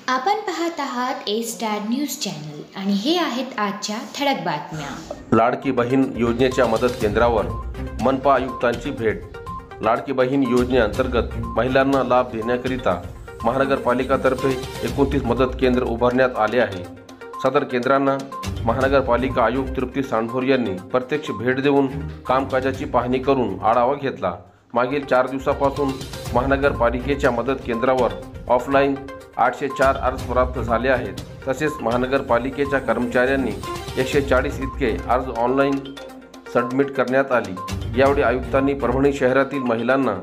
आपण पाहत आहात ए स्टार न्यूज चॅनल आणि हे आहेत आजच्या ठळक बातम्या। लाडकी बहीण योजनेच्या मदत केंद्रावर मनपा आयुक्तांची भेट। लाडकी बहीण योजनेअंतर्गत महिलांना लाभ देण्याकरिता महानगरपालिकातर्फे 29 मदत केंद्र उभारण्यात आले आहे। सदर केंद्रांना महानगरपालिका आयुक्त तृप्ती सांडभोर यांनी प्रत्यक्ष भेट देऊन कामकाजाची पाहणी करून आढावा घेतला। मागील 4 दिवसापासून महानगरपालिकेच्या मदत केंद्रावर ऑफलाईन 804 अर्ज प्राप्त झाले आहेत। तसेच महानगरपालिकेच्या कर्मचाऱ्यांनी 140 इतके अर्ज ऑनलाईन सबमिट करण्यात आली। यावेळी आयुक्तांनी परभणी शहरातील महिलांना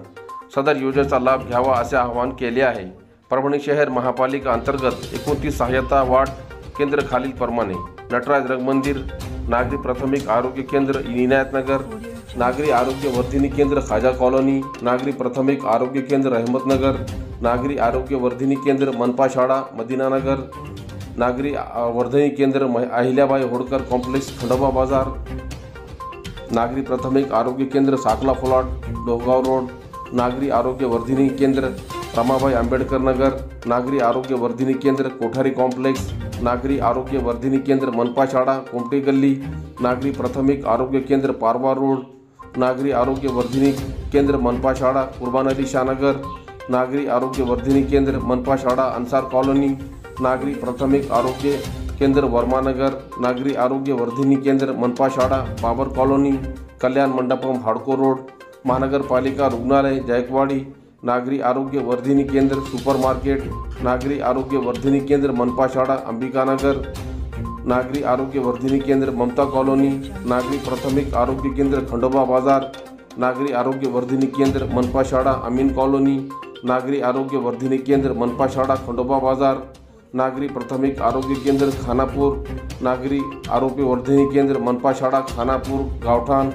सदर योजनेचा लाभ घ्यावा असे आवाहन केले आहे। परभणी शहर महापालिका अंतर्गत 29 सहायता वार्ड केंद्र खालील प्रमाणे: नटराज रंगमंदिर, नागरी प्राथमिक आरोग्य केंद्र इनायतनगर, नागरी आरोग्य वर्धिनी केंद्र खाजा कॉलोनी, नागरी प्राथमिक आरोग्य केंद्र अहमदनगर, नागरी आरोग्य वर्धिनी केंद्र मनपा शाळा मदीनानगर, नागरी वर्धिनी केंद्र अहिल्याबाई होळकर कॉम्प्लेक्स खंडोबा बाजार, नागरी प्राथमिक आरोग्य केंद्र साकला प्लॉट डोहगाव रोड, नागरी आरोग्य वर्धिनी केंद्र रमाबाई आंबेडकर नगर, नागरी आरोग्य वर्धिनी केंद्र कोठारी कॉम्प्लेक्स, नागरी आरोग्य वर्धिनी केंद्र मनपा शाळा कोमटी गल्ली, नागरी प्राथमिक आरोग्य केंद्र पारवा रोड, नागरी आरोग्य वर्धिनी केंद्र मनपा शाळा कुर्बान अली शाहनगर, नागरी आरोग्य वर्धिनी केंद्र मनपा शाळा अंसार कॉलोनी, नागरी प्राथमिक आरोग्य केंद्र वर्मानगर, नागरी आरोग्य वर्धिनी केंद्र मनपा शाळा बाबर कॉलोनी, कल्याण मंडपम हाडको रोड, महानगरपालिका रुग्णालय जायकवाडी, नागरी आरोग्य वर्धिनी केंद्र सुपर मार्केट, नागरी आरोग्य वर्धिनी केंद्र मनपा शाळा अंबिकानगर, नागरी आरोग्य वर्धिनी केंद्र ममता कॉलोनी, नागरी प्राथमिक आरोग्य केंद्र खंडोबा बाजार, नागरी आरोग्य वर्धिनी केंद्र मनपा शाळा अमीन कॉलोनी, नागरी आरोग्य वर्धिनी केंद्र मनपा शाळा खंडोबा बाजार, नागरी प्राथमिक आरोग्य केंद्र खानापूर, नागरी आरोग्य वर्धिनी केंद्र मनपा शाळा खानापूर गावठाण,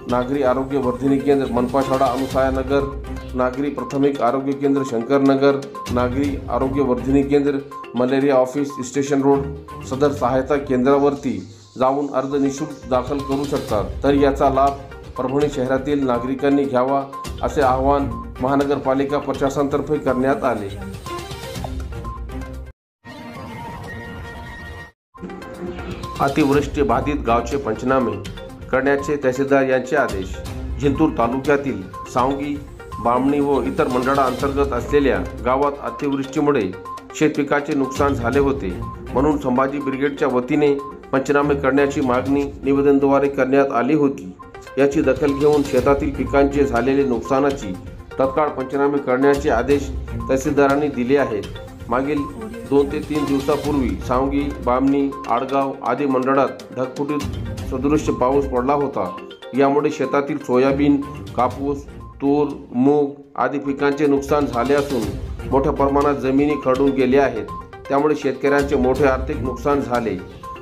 नागरी आरोग्य वर्धिनी केंद्र मनपा शाळा अनुसाया नगर, नागरी प्राथमिक आरोग्य केंद्र शंकरनगर, नागरी आरोग्य वर्धिनी केंद्र मलेरिया ऑफिस स्टेशन रोड। सदर सहायता केंद्रावरती जाऊन अर्ज निःशुल्क दाखल करू शकतात। तर याचा लाभ परभणी शहरातील नागरिकांनी घ्यावा असे आवाहन महानगरपालिका प्रशासनातर्फे करण्यात आले। अतिवृष्टी बाधित गावचे पंचनामे करण्याचे तहसीलदार यांचे आदेश। जिंतूर तालुक्यातील सावंगी, बामणी व इतर मंडळाअंतर्गत असलेल्या गावात अतिवृष्टीमुळे शेतपिकाचे नुकसान झाले होते, म्हणून संभाजी ब्रिगेडच्या वतीने पंचनामे करण्याची मागणी निवेदनाद्वारे करण्यात आली होती। याची दखल घेऊन शेतातील पिकांचे झालेले नुकसानाची तत्काळ पंचनामे करण्याचे आदेश तहसीलदारांनी दिले आहेत। मागील 2 ते 3 दिवसापूर्वी सावंगी, बामणी, आडगाव आदी मंडळात ढगफुटीत सदृश्य पाऊस पडला होता। यामुळे शेतातील सोयाबीन, कापूस, तूर, मूग आदी पिकांचे नुकसान झाले असून मोठ्या प्रमाणात जमिनी खरडून गेल्या आहेत। त्यामुळे शेतकऱ्यांचे मोठे आर्थिक नुकसान झाले।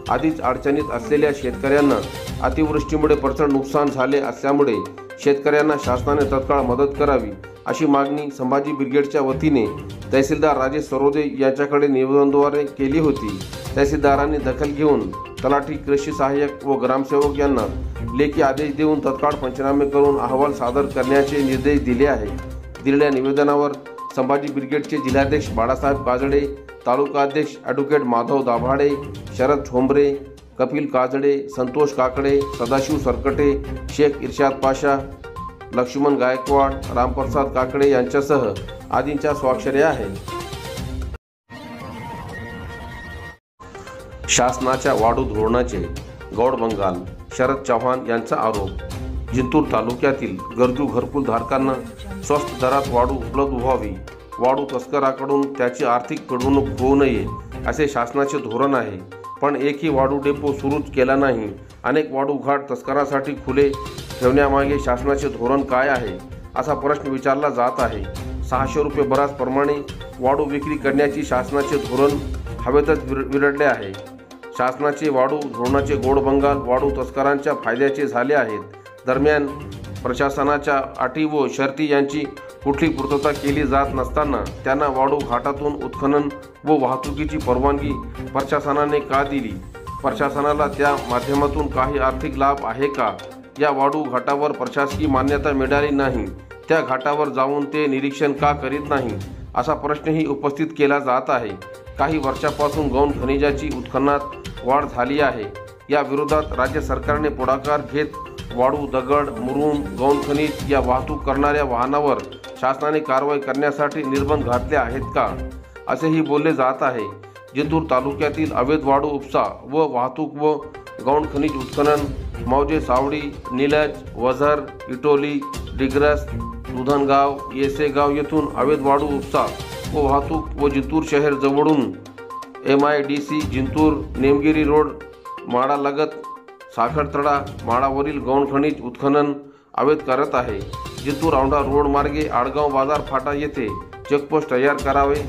आधीच अडचणीत असलेल्या शेतकऱ्यांना अतिवृष्टीमुळे प्रचंड नुकसान झाले असल्यामुळे शेतकऱ्यांना शासनाने तत्काळ मदत करावी अशी मागणी संभाजी ब्रिगेडच्या वतीने तहसीलदार राजेश सरोदे यांच्याकडे निवेदनाद्वारे केली होती। तहसीलदारांनी दखल घेऊन तलाठी, कृषी सहाय्यक व ग्रामसेवक यांना लेखी आदेश देऊन तत्काळ पंचनामे करून अहवाल सादर करण्याचे निर्देश दिले आहेत। दिलेल्या निवेदनावर संभाजी ब्रिगेडचे जिल्हाध्यक्ष बाळासाहेब काजडे, तालुका अध्यक्ष ॲडव्होकेट माधव दाभाडे, शरद ठोंबरे, कपिल काजडे, संतोष काकडे, सदाशिव सरकटे, शेख इर्शाद पाशा, लक्ष्मण गायकवाड, रामप्रसाद काकडे यांच्यासह आदींच्या स्वाक्षऱ्या आहेत। शासनाच्या वाढू धोरणाचे गौडबंगाल, शरद चव्हाण यांचा आरोप। जिंतूर तालुक्यातील गरजू घरकुल धारकांना स्वस्त दरात वाढू उपलब्ध व्हावी, वाढू तस्कराकडून त्याची आर्थिक पिळवणूक होऊ नये असे शासनाचे धोरण आहे। पण एकही वाढू डेपो सुरूच केला नाही। अनेक वाढू घाट तस्करासाठी खुले ठेवण्यामागे शासनाचे धोरण काय आहे असा प्रश्न विचारला जात आहे। 600 रुपये बरासप्रमाणे वाढू विक्री करण्याची शासनाचे धोरण हवेतच विरडले आहे। शासनाचे वाढू धोरणाचे गौडबंगाल वाढू तस्करांच्या फायद्याचे झाले आहेत। दरम्यान प्रशासनाच्या अटी व शर्ती यांची कुठली पूर्तता केली जात नसताना त्यांना वाढू घाटातून उत्खनन व वाहतुकीची परवानगी प्रशासनाने का दिली? प्रशासनाला त्या माध्यमातून काही आर्थिक लाभ आहे का? या वाढू घाटावर प्रशासकीय मान्यता मिळाली नाही, त्या घाटावर जाऊन ते निरीक्षण का करीत नाही असा प्रश्नही उपस्थित केला जात आहे। काही वर्षापासून गौण खनिजाची उत्खननात वाढ झाली आहे। या विरोधात राज्य सरकारने पुढाकार घेत वाळू, दगड, मुरुम, गौण खनिज या वाहतूक करणाऱ्या वाहनावर शासनाने कारवाई करण्यासाठी निर्बंध घातले आहेत का, असेही बोलले जात आहे। जिंतूर तालुक्यातील अवैध वाळू उपसा व वाहतूक व गौण खनिज उत्खनन मौजे, सावडी, निलज, वझर, इटोली, डिग्रस, दुधनगाव, येसेगाव येथून अवैध वाळू उपसा व वाहतूक व जिंतूर शहर जवळून MIDC जिंतूर नेमगिरी रोड माडालगत साखरतळा माडावरील गौण खनिज उत्खनन अवैध करत आहे। जिंतूर औंढा रोड मार्गे आडगाव बाजार फाटा येथे चेकपोस्ट तयार करावे।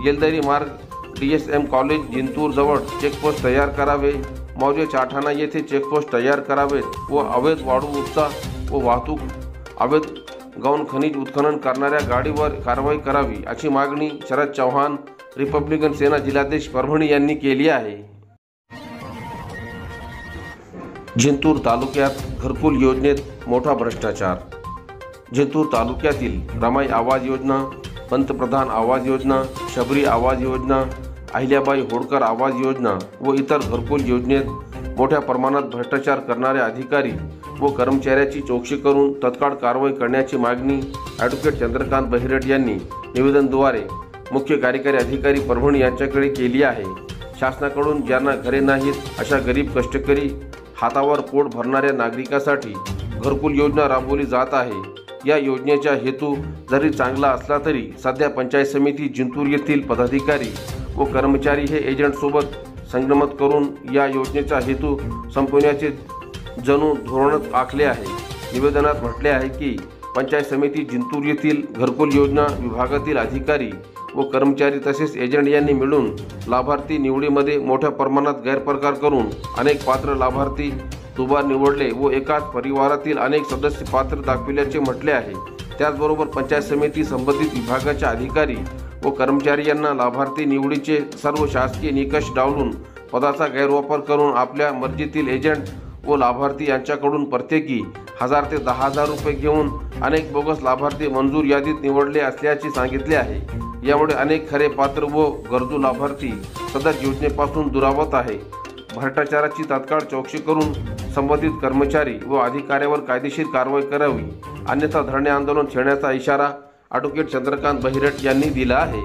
येलदरी मार्ग DSM कॉलेज जिंतूर जवळ चेकपोस्ट तयार करावे। मौजे चाठाणा येथे चेकपोस्ट तयार करावेत व अवैध वाळू उपसा व वाहतूक, अवैध गौण खनिज उत्खनन करणाऱ्या गाडीवर कारवाई करावी, अशी मागणी शरद चव्हाण, रिपब्लिकन सेना जिल्हाध्यक्ष परभणी यांनी केली आहे। जिंतूर तालुक्यात घरकुल योजनेत मोठा भ्रष्टाचार। जिंतूर तालुक्यातील रमाई आवाज योजना, पंतप्रधान आवाज योजना, शबरी आवाज योजना, अहिल्याबाई होळकर आवाज योजना व इतर घरकुल योजनेत मोठ्या प्रमाणात भ्रष्टाचार करणाऱ्या अधिकारी व कर्मचाऱ्याची चौकशी करून तत्काळ कारवाई करण्याची मागणी ॲडव्होकेट चंद्रकांत बहिरट यांनी निवेदनाद्वारे मुख्य कार्यकारी अधिकारी परभणी यांच्याकडे केली आहे। शासनाकडून ज्यांना घरे नाहीत अशा गरीब कष्टकरी हातावर पोट भरणाऱ्या नागरिकांसाठी घरकुल योजना राबवली जात आहे। या योजनेचा हेतू जरी चांगला असला तरी सध्या पंचायत समिती जिंतूर येथील पदाधिकारी व कर्मचारी हे एजंटसोबत संगनमत करून या योजनेचा हेतू संपवण्याचे जणू धोरणच आखले आहे। निवेदनात म्हटले आहे की पंचायत समिती जिंतूर येथील घरकुल योजना विभागातील अधिकारी व कर्मचारी तसेच एजंट यांनी मिळून लाभार्थी निवडीमध्ये मोठ्या प्रमाणात गैरप्रकार करून अनेक पात्र लाभार्थी दुबार निवडले व एकाच परिवारातील अनेक सदस्य पात्र दाखविल्याचे म्हटले आहे। त्याचबरोबर पंचायत समिती संबंधित विभागाच्या अधिकारी व कर्मचारी यांना लाभार्थी निवडीचे सर्व शासकीय निकष डावलून पदाचा गैरवापर करून आपल्या मर्जीतील एजंट व लाभार्थी यांच्याकडून प्रत्येकी 1000 ते 10,000 रुपये घेऊन अनेक बोगस लाभार्थी मंजूर यादीत निवडले असल्याचे सांगितले आहे। यामुळे अनेक खरे पात्र व गरजू लाभार्थी सदर योजनेपासून दुरावत आहे। भ्रष्टाचाराची तात्काळ चौकशी करून संबंधित कर्मचारी व अधिकाऱ्यावर कायदेशीर कारवाई करावी, अन्यथा धरणे आंदोलन छेडण्याचा इशारा ॲडव्होकेट चंद्रकांत बहिरट यांनी दिला आहे।